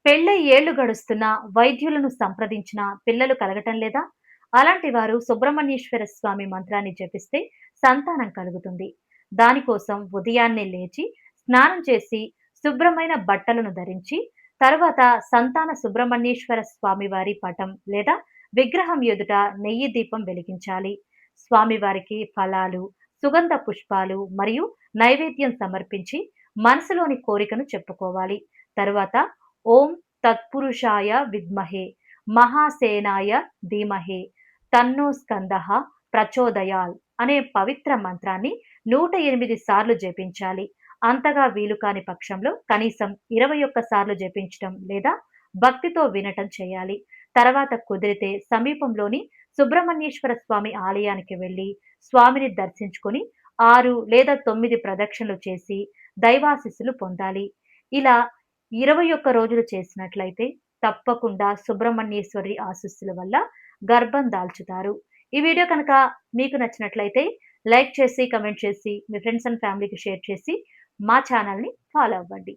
పెళ్ళై ఏళ్లు గడుస్తున్నా వైద్యులను సంప్రదించినా పిల్లలు కలగటం లేదా? అలాంటి వారు సుబ్రహ్మణ్యేశ్వర స్వామి మంత్రాన్ని జపిస్తే సంతానం కలుగుతుంది. దానికోసం ఉదయాన్నే లేచి, స్నానం చేసి, శుభ్రమైన బట్టలను ధరించి, తర్వాత సంతాన సుబ్రహ్మణ్యేశ్వర స్వామి వారి పటం లేదా విగ్రహం ఎదుట నెయ్యి దీపం వెలిగించాలి. స్వామివారికి ఫలాలు, సుగంధ పుష్పాలు మరియు నైవేద్యం సమర్పించి మనసులోని కోరికను చెప్పుకోవాలి. తరువాత ఓం తత్పురుషాయ విద్మహే మహాసేనాయ ధీమహే తన్నో స్కందః ప్రచోదయాల్ అనే పవిత్ర మంత్రాన్ని 108 సార్లు జపించాలి. అంతగా వీలు కాని పక్షంలో కనీసం 21 సార్లు జపించటం లేదా భక్తితో వినటం చేయాలి. తర్వాత కుదిరితే సమీపంలోని సుబ్రహ్మణ్యేశ్వర స్వామి ఆలయానికి వెళ్లి స్వామిని దర్శించుకొని 6 లేదా 9 ప్రదక్షిణలు చేసి దైవాశీస్సులు పొందాలి. ఇలా 21 రోజులు చేసినట్లయితే తప్పకుండా సుబ్రహ్మణ్యేశ్వరి ఆశీస్సుల వల్ల గర్భం దాల్చుతారు. ఈ వీడియో కనుక మీకు నచ్చినట్లయితే లైక్ చేసి, కమెంట్ చేసి, మీ ఫ్రెండ్స్ అండ్ ఫ్యామిలీకి షేర్ చేసి మా ఛానల్‌ని ఫాలో అవ్వండి.